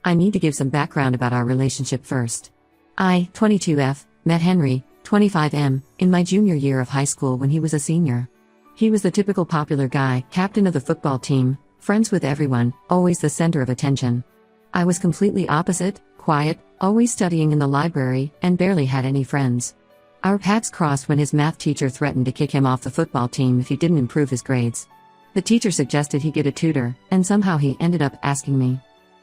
I need to give some background about our relationship first. I, 22F, met Henry, 25M, in my junior year of high school when he was a senior. He was the typical popular guy, captain of the football team, friends with everyone, always the center of attention. I was completely opposite, quiet, always studying in the library, and barely had any friends. Our paths crossed when his math teacher threatened to kick him off the football team if he didn't improve his grades. The teacher suggested he get a tutor, and somehow he ended up asking me.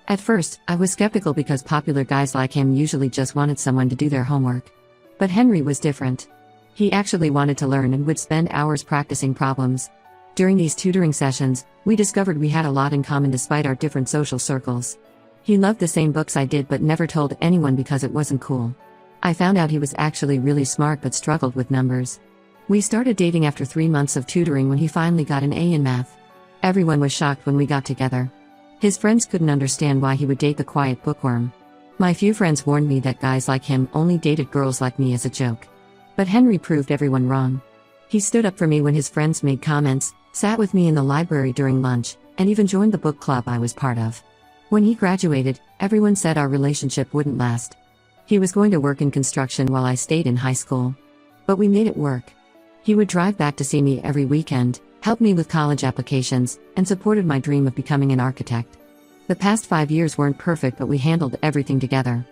At first, I was skeptical because popular guys like him usually just wanted someone to do their homework. But Henry was different. He actually wanted to learn and would spend hours practicing problems. During these tutoring sessions, we discovered we had a lot in common despite our different social circles. He loved the same books I did but never told anyone because it wasn't cool. I found out he was actually really smart but struggled with numbers. We started dating after 3 months of tutoring when he finally got an A in math. Everyone was shocked when we got together. His friends couldn't understand why he would date the quiet bookworm. My few friends warned me that guys like him only dated girls like me as a joke. But Henry proved everyone wrong. He stood up for me when his friends made comments, sat with me in the library during lunch, and even joined the book club I was part of. When he graduated, everyone said our relationship wouldn't last. He was going to work in construction while I stayed in high school. But we made it work. He would drive back to see me every weekend, helped me with college applications, and supported my dream of becoming an architect. The past 5 years weren't perfect, but we handled everything together.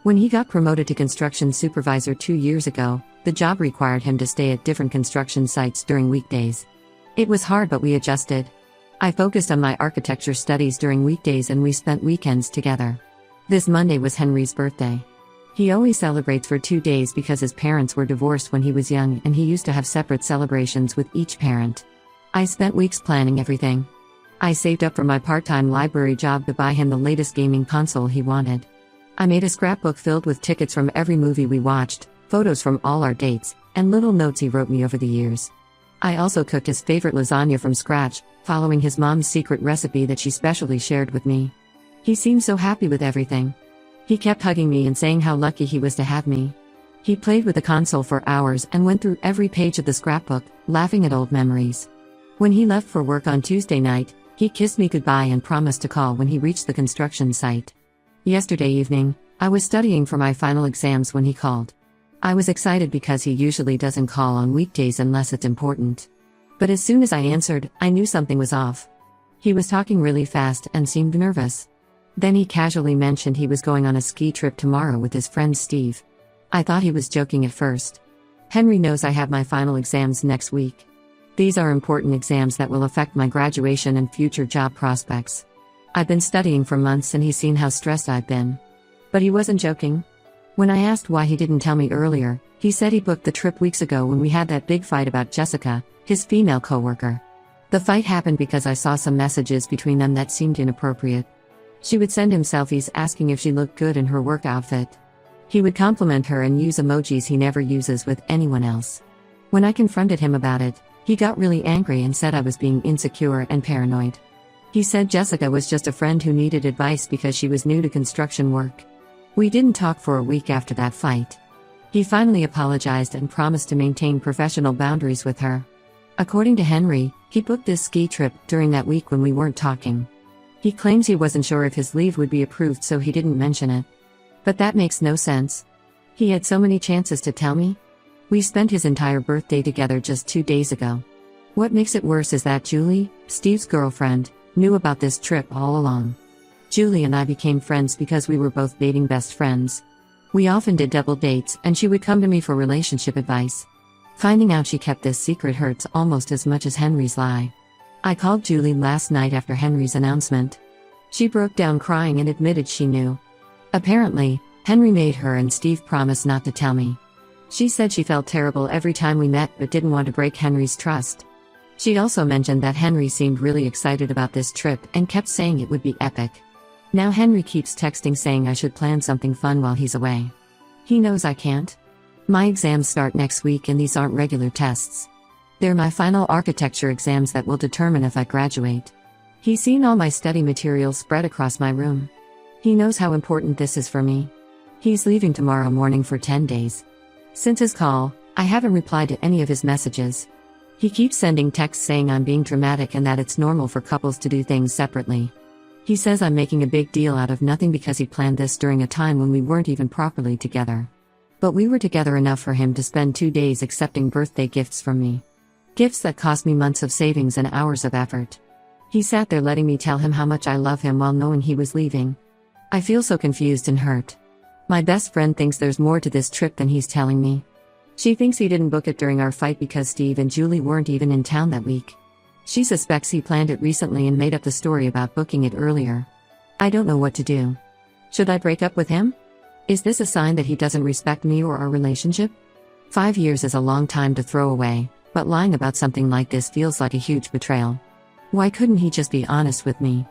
When he got promoted to construction supervisor 2 years ago, the job required him to stay at different construction sites during weekdays. It was hard, but we adjusted. I focused on my architecture studies during weekdays and we spent weekends together. This Monday was Henry's birthday. He always celebrates for 2 days because his parents were divorced when he was young and he used to have separate celebrations with each parent. I spent weeks planning everything. I saved up for my part-time library job to buy him the latest gaming console he wanted. I made a scrapbook filled with tickets from every movie we watched, photos from all our dates, and little notes he wrote me over the years. I also cooked his favorite lasagna from scratch, following his mom's secret recipe that she specially shared with me. He seemed so happy with everything. He kept hugging me and saying how lucky he was to have me. He played with the console for hours and went through every page of the scrapbook, laughing at old memories. When he left for work on Tuesday night, he kissed me goodbye and promised to call when he reached the construction site. Yesterday evening, I was studying for my final exams when he called. I was excited because he usually doesn't call on weekdays unless it's important. But as soon as I answered, I knew something was off. He was talking really fast and seemed nervous. Then he casually mentioned he was going on a ski trip tomorrow with his friend Steve. I thought he was joking at first. Henry knows I have my final exams next week. These are important exams that will affect my graduation and future job prospects. I've been studying for months and he's seen how stressed I've been. But he wasn't joking. When I asked why he didn't tell me earlier, he said he booked the trip weeks ago when we had that big fight about Jessica, his female coworker. The fight happened because I saw some messages between them that seemed inappropriate. She would send him selfies asking if she looked good in her work outfit. He would compliment her and use emojis he never uses with anyone else. When I confronted him about it, he got really angry and said I was being insecure and paranoid. He said Jessica was just a friend who needed advice because she was new to construction work. We didn't talk for a week after that fight. He finally apologized and promised to maintain professional boundaries with her. According to Henry, he booked this ski trip during that week when we weren't talking. He claims he wasn't sure if his leave would be approved, so he didn't mention it. But that makes no sense. He had so many chances to tell me. We spent his entire birthday together just 2 days ago. What makes it worse is that Julie, Steve's girlfriend, knew about this trip all along. Julie and I became friends because we were both dating best friends. We often did double dates and she would come to me for relationship advice. Finding out she kept this secret hurts almost as much as Henry's lie. I called Julie last night after Henry's announcement. She broke down crying and admitted she knew. Apparently, Henry made her and Steve promise not to tell me. She said she felt terrible every time we met but didn't want to break Henry's trust. She also mentioned that Henry seemed really excited about this trip and kept saying it would be epic. Now Henry keeps texting saying I should plan something fun while he's away. He knows I can't. My exams start next week and these aren't regular tests. They're my final architecture exams that will determine if I graduate. He's seen all my study materials spread across my room. He knows how important this is for me. He's leaving tomorrow morning for 10 days. Since his call, I haven't replied to any of his messages. He keeps sending texts saying I'm being dramatic and that it's normal for couples to do things separately. He says I'm making a big deal out of nothing because he planned this during a time when we weren't even properly together. But we were together enough for him to spend 2 days accepting birthday gifts from me. Gifts that cost me months of savings and hours of effort. He sat there letting me tell him how much I love him while knowing he was leaving. I feel so confused and hurt. My best friend thinks there's more to this trip than he's telling me. She thinks he didn't book it during our fight because Steve and Julie weren't even in town that week. She suspects he planned it recently and made up the story about booking it earlier. I don't know what to do. Should I break up with him? Is this a sign that he doesn't respect me or our relationship? 5 years is a long time to throw away, but lying about something like this feels like a huge betrayal. Why couldn't he just be honest with me?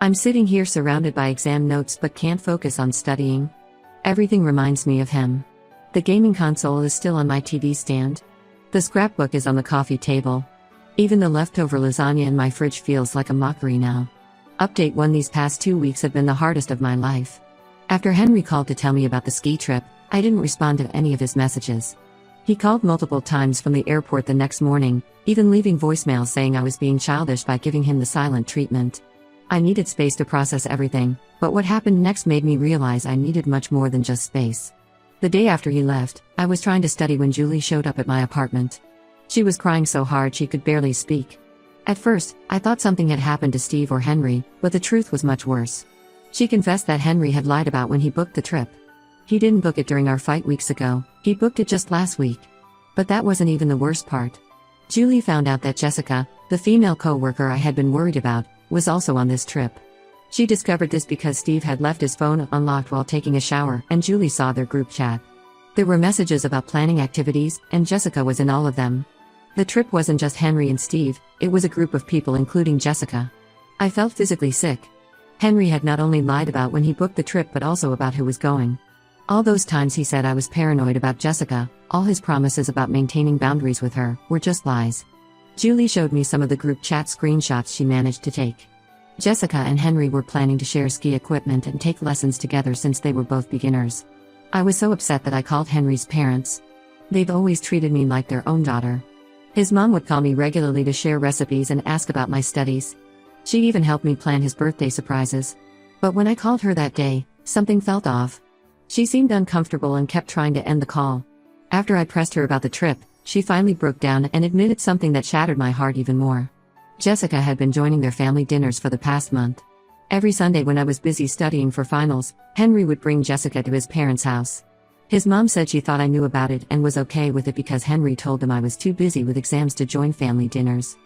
I'm sitting here surrounded by exam notes but can't focus on studying. Everything reminds me of him. The gaming console is still on my TV stand. The scrapbook is on the coffee table. Even the leftover lasagna in my fridge feels like a mockery now. Update 1: These past 2 weeks have been the hardest of my life. After Henry called to tell me about the ski trip, I didn't respond to any of his messages. He called multiple times from the airport the next morning, even leaving voicemails saying I was being childish by giving him the silent treatment. I needed space to process everything, but what happened next made me realize I needed much more than just space. The day after he left, I was trying to study when Julie showed up at my apartment. She was crying so hard she could barely speak. At first, I thought something had happened to Steve or Henry, but the truth was much worse. She confessed that Henry had lied about when he booked the trip. He didn't book it during our fight weeks ago, he booked it just last week. But that wasn't even the worst part. Julie found out that Jessica, the female coworker I had been worried about, was also on this trip. She discovered this because Steve had left his phone unlocked while taking a shower, and Julie saw their group chat. There were messages about planning activities, and Jessica was in all of them. The trip wasn't just Henry and Steve, it was a group of people including Jessica. I felt physically sick. Henry had not only lied about when he booked the trip but also about who was going. All those times he said I was paranoid about Jessica, all his promises about maintaining boundaries with her, were just lies. Julie showed me some of the group chat screenshots she managed to take. Jessica and Henry were planning to share ski equipment and take lessons together since they were both beginners. I was so upset that I called Henry's parents. They've always treated me like their own daughter. His mom would call me regularly to share recipes and ask about my studies. She even helped me plan his birthday surprises. But when I called her that day, something felt off. She seemed uncomfortable and kept trying to end the call. After I pressed her about the trip, she finally broke down and admitted something that shattered my heart even more. Jessica had been joining their family dinners for the past month. Every Sunday when I was busy studying for finals, Henry would bring Jessica to his parents' house. His mom said she thought I knew about it and was okay with it because Henry told them I was too busy with exams to join family dinners.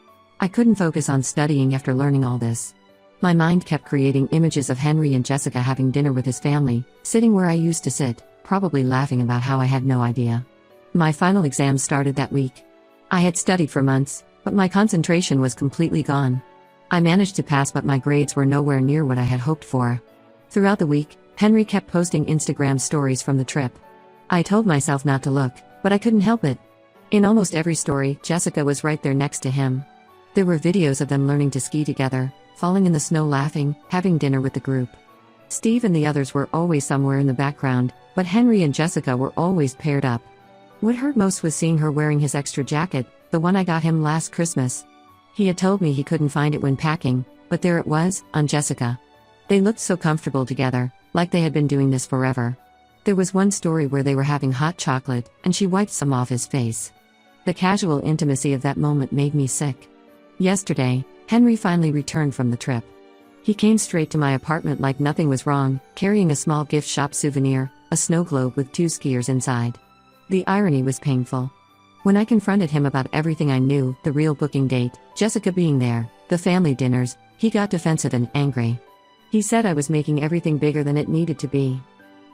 I couldn't focus on studying after learning all this. My mind kept creating images of Henry and Jessica having dinner with his family, sitting where I used to sit, probably laughing about how I had no idea. My final exams started that week. I had studied for months, but my concentration was completely gone. I managed to pass, but my grades were nowhere near what I had hoped for. Throughout the week, Henry kept posting Instagram stories from the trip. I told myself not to look, but I couldn't help it. In almost every story, Jessica was right there next to him. There were videos of them learning to ski together, falling in the snow laughing, having dinner with the group. Steve and the others were always somewhere in the background, but Henry and Jessica were always paired up. What hurt most was seeing her wearing his extra jacket, the one I got him last Christmas. He had told me he couldn't find it when packing, but there it was, on Jessica. They looked so comfortable together, like they had been doing this forever. There was one story where they were having hot chocolate, and she wiped some off his face. The casual intimacy of that moment made me sick. Yesterday, Henry finally returned from the trip. He came straight to my apartment like nothing was wrong, carrying a small gift shop souvenir, a snow globe with 2 skiers inside. The irony was painful. When I confronted him about everything I knew, the real booking date, Jessica being there, the family dinners, he got defensive and angry. He said I was making everything bigger than it needed to be.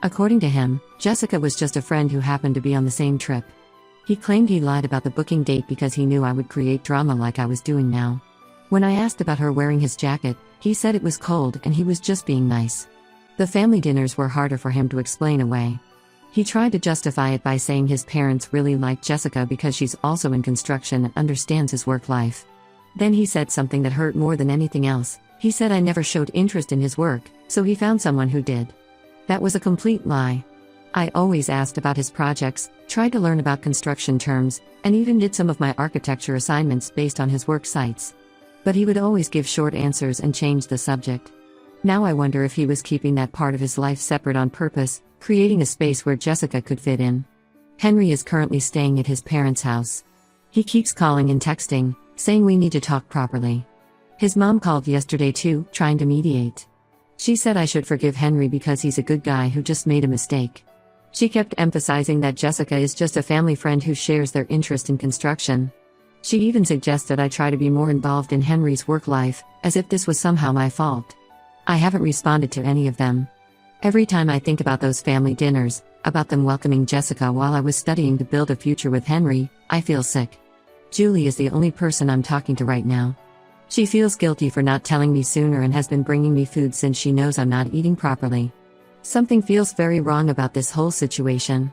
According to him, Jessica was just a friend who happened to be on the same trip. He claimed he lied about the booking date because he knew I would create drama like I was doing now. When I asked about her wearing his jacket, he said it was cold and he was just being nice. The family dinners were harder for him to explain away. He tried to justify it by saying his parents really liked Jessica because she's also in construction and understands his work life. Then he said something that hurt more than anything else. He said I never showed interest in his work, so he found someone who did. That was a complete lie. I always asked about his projects, tried to learn about construction terms, and even did some of my architecture assignments based on his work sites. But he would always give short answers and change the subject. Now I wonder if he was keeping that part of his life separate on purpose, creating a space where Jessica could fit in. Henry is currently staying at his parents' house. He keeps calling and texting, saying we need to talk properly. His mom called yesterday too, trying to mediate. She said I should forgive Henry because he's a good guy who just made a mistake. She kept emphasizing that Jessica is just a family friend who shares their interest in construction. She even suggested I try to be more involved in Henry's work life, as if this was somehow my fault. I haven't responded to any of them. Every time I think about those family dinners, about them welcoming Jessica while I was studying to build a future with Henry, I feel sick. Julie is the only person I'm talking to right now. She feels guilty for not telling me sooner and has been bringing me food since she knows I'm not eating properly. Something feels very wrong about this whole situation.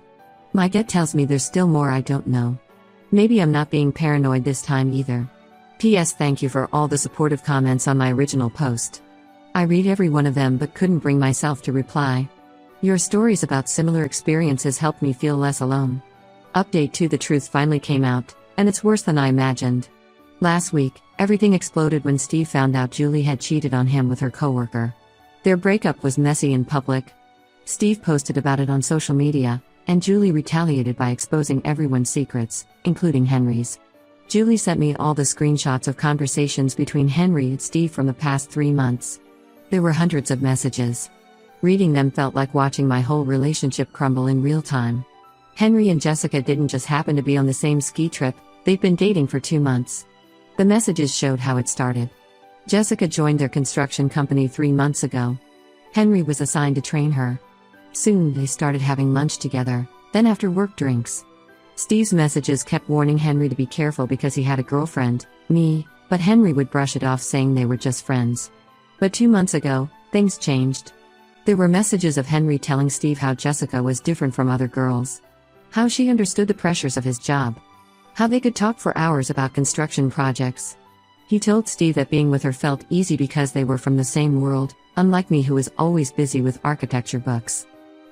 My gut tells me there's still more I don't know. Maybe I'm not being paranoid this time either. P.S. Thank you for all the supportive comments on my original post. I read every one of them but couldn't bring myself to reply. Your stories about similar experiences helped me feel less alone. Update 2: The truth finally came out, and it's worse than I imagined. Last week, everything exploded when Steve found out Julie had cheated on him with her coworker. Their breakup was messy in public. Steve posted about it on social media, and Julie retaliated by exposing everyone's secrets, including Henry's. Julie sent me all the screenshots of conversations between Henry and Steve from the past 3 months. There were hundreds of messages. Reading them felt like watching my whole relationship crumble in real time. Henry and Jessica didn't just happen to be on the same ski trip, they've been dating for 2 months. The messages showed how it started. Jessica joined their construction company 3 months ago. Henry was assigned to train her. Soon they started having lunch together, then after work drinks. Steve's messages kept warning Henry to be careful because he had a girlfriend, me, but Henry would brush it off saying they were just friends. But 2 months ago, things changed. There were messages of Henry telling Steve how Jessica was different from other girls. How she understood the pressures of his job. How they could talk for hours about construction projects. He told Steve that being with her felt easy because they were from the same world, unlike me who was always busy with architecture books.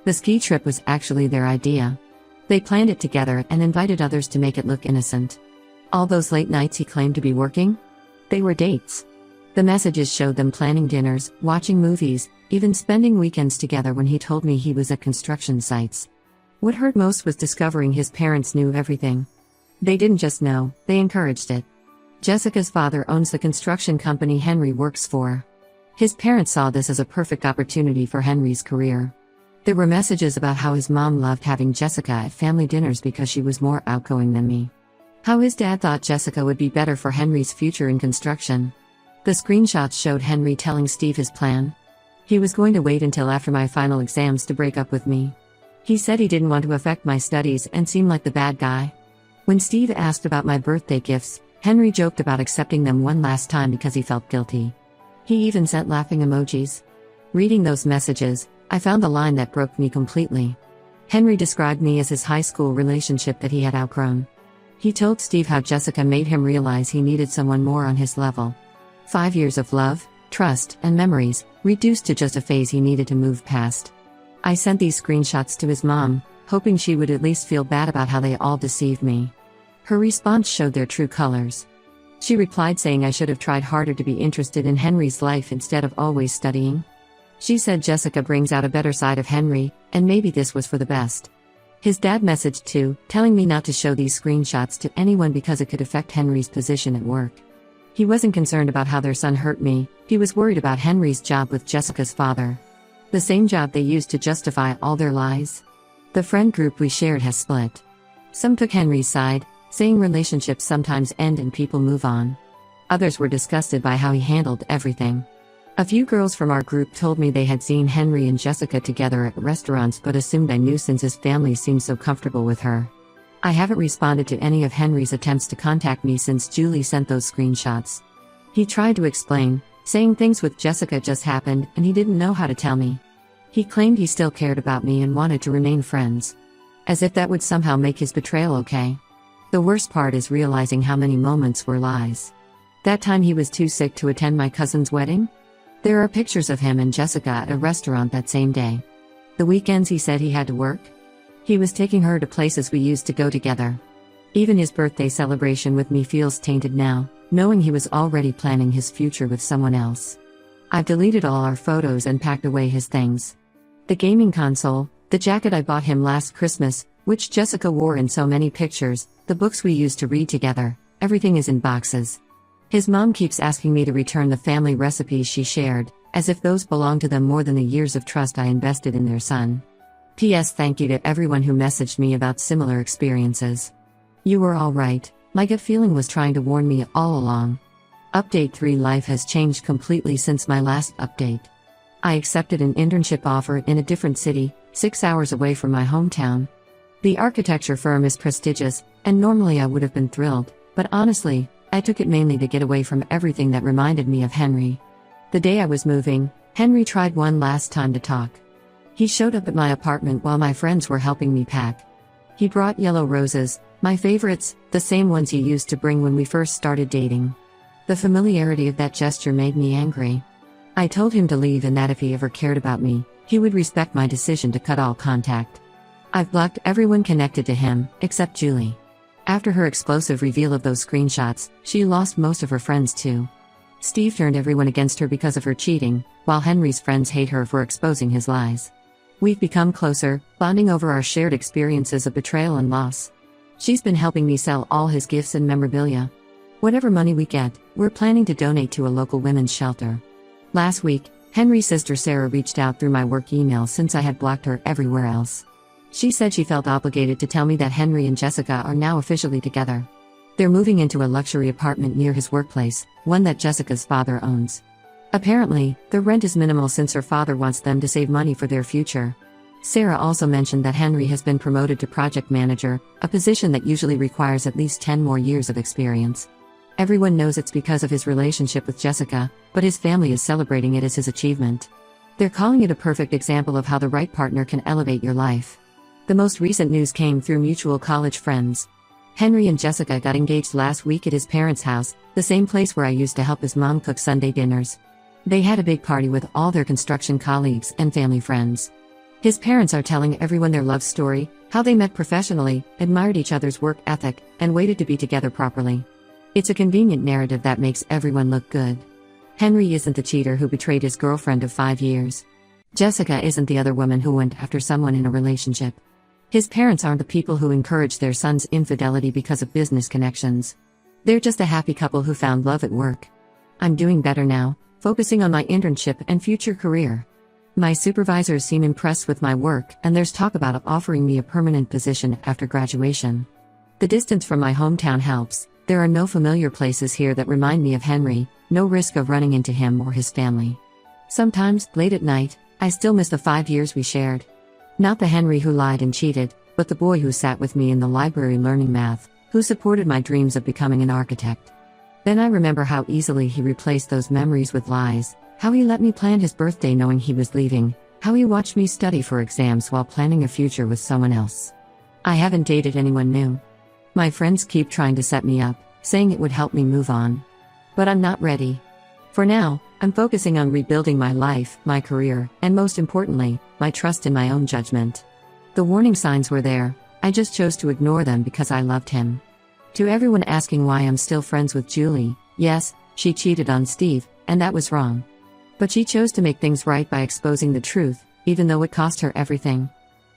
The ski trip was actually their idea. They planned it together and invited others to make it look innocent. All those late nights he claimed to be working? They were dates. The messages showed them planning dinners, watching movies, even spending weekends together when he told me he was at construction sites. What hurt most was discovering his parents knew everything. They didn't just know, they encouraged it. Jessica's father owns the construction company Henry works for. His parents saw this as a perfect opportunity for Henry's career. There were messages about how his mom loved having Jessica at family dinners because she was more outgoing than me. How his dad thought Jessica would be better for Henry's future in construction. The screenshots showed Henry telling Steve his plan. He was going to wait until after my final exams to break up with me. He said he didn't want to affect my studies and seem like the bad guy. When Steve asked about my birthday gifts, Henry joked about accepting them one last time because he felt guilty. He even sent laughing emojis. Reading those messages, I found the line that broke me completely. Henry described me as his high school relationship that he had outgrown. He told Steve how Jessica made him realize he needed someone more on his level. 5 years of love, trust, and memories, reduced to just a phase he needed to move past. I sent these screenshots to his mom, hoping she would at least feel bad about how they all deceived me. Her response showed their true colors. She replied saying I should have tried harder to be interested in Henry's life instead of always studying. She said Jessica brings out a better side of Henry, and maybe this was for the best. His dad messaged too, telling me not to show these screenshots to anyone because it could affect Henry's position at work. He wasn't concerned about how their son hurt me, he was worried about Henry's job with Jessica's father. The same job they used to justify all their lies. The friend group we shared has split. Some took Henry's side, saying relationships sometimes end and people move on. Others were disgusted by how he handled everything. A few girls from our group told me they had seen Henry and Jessica together at restaurants but assumed I knew since his family seemed so comfortable with her. I haven't responded to any of Henry's attempts to contact me since Julie sent those screenshots. He tried to explain, saying things with Jessica just happened and he didn't know how to tell me. He claimed he still cared about me and wanted to remain friends. As if that would somehow make his betrayal okay. The worst part is realizing how many moments were lies. That time he was too sick to attend my cousin's wedding? There are pictures of him and Jessica at a restaurant that same day. The weekends he said he had to work? He was taking her to places we used to go together. Even his birthday celebration with me feels tainted now, knowing he was already planning his future with someone else. I've deleted all our photos and packed away his things. The gaming console, the jacket I bought him last Christmas, which Jessica wore in so many pictures, the books we used to read together, everything is in boxes. His mom keeps asking me to return the family recipes she shared, as if those belong to them more than the years of trust I invested in their son. P.S. Thank you to everyone who messaged me about similar experiences. You were all right, my gut feeling was trying to warn me all along. Update 3: Life has changed completely since my last update. I accepted an internship offer in a different city, 6 hours away from my hometown. The architecture firm is prestigious, and normally I would have been thrilled, but honestly, I took it mainly to get away from everything that reminded me of Henry. The day I was moving, Henry tried one last time to talk. He showed up at my apartment while my friends were helping me pack. He brought yellow roses, my favorites, the same ones he used to bring when we first started dating. The familiarity of that gesture made me angry. I told him to leave and that if he ever cared about me, he would respect my decision to cut all contact. I've blocked everyone connected to him, except Julie. After her explosive reveal of those screenshots, she lost most of her friends too. Steve turned everyone against her because of her cheating, while Henry's friends hate her for exposing his lies. We've become closer, bonding over our shared experiences of betrayal and loss. She's been helping me sell all his gifts and memorabilia. Whatever money we get, we're planning to donate to a local women's shelter. Last week, Henry's sister Sarah reached out through my work email since I had blocked her everywhere else. She said she felt obligated to tell me that Henry and Jessica are now officially together. They're moving into a luxury apartment near his workplace, one that Jessica's father owns. Apparently, the rent is minimal since her father wants them to save money for their future. Sarah also mentioned that Henry has been promoted to project manager, a position that usually requires at least 10 more years of experience. Everyone knows it's because of his relationship with Jessica, but his family is celebrating it as his achievement. They're calling it a perfect example of how the right partner can elevate your life. The most recent news came through mutual college friends. Henry and Jessica got engaged last week at his parents' house, the same place where I used to help his mom cook Sunday dinners. They had a big party with all their construction colleagues and family friends. His parents are telling everyone their love story, how they met professionally, admired each other's work ethic, and waited to be together properly. It's a convenient narrative that makes everyone look good. Henry isn't the cheater who betrayed his girlfriend of 5 years. Jessica isn't the other woman who went after someone in a relationship. His parents aren't the people who encourage their son's infidelity because of business connections. They're just a happy couple who found love at work. I'm doing better now, focusing on my internship and future career. My supervisors seem impressed with my work, and there's talk about offering me a permanent position after graduation. The distance from my hometown helps. There are no familiar places here that remind me of Henry, no risk of running into him or his family. Sometimes, late at night, I still miss the 5 years we shared. Not the Henry who lied and cheated, but the boy who sat with me in the library learning math, who supported my dreams of becoming an architect. Then I remember how easily he replaced those memories with lies, how he let me plan his birthday knowing he was leaving, how he watched me study for exams while planning a future with someone else. I haven't dated anyone new. My friends keep trying to set me up, saying it would help me move on. But I'm not ready. For now, I'm focusing on rebuilding my life, my career, and most importantly, my trust in my own judgment. The warning signs were there, I just chose to ignore them because I loved him. To everyone asking why I'm still friends with Julie, yes, she cheated on Steve, and that was wrong. But she chose to make things right by exposing the truth, even though it cost her everything.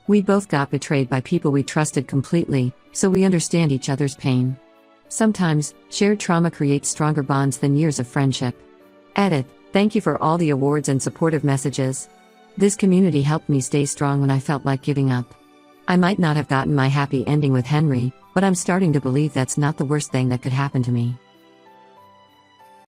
We both got betrayed by people we trusted completely, so we understand each other's pain. Sometimes, shared trauma creates stronger bonds than years of friendship. Edit. Thank you for all the awards and supportive messages. This community helped me stay strong when I felt like giving up. I might not have gotten my happy ending with Henry, but I'm starting to believe that's not the worst thing that could happen to me.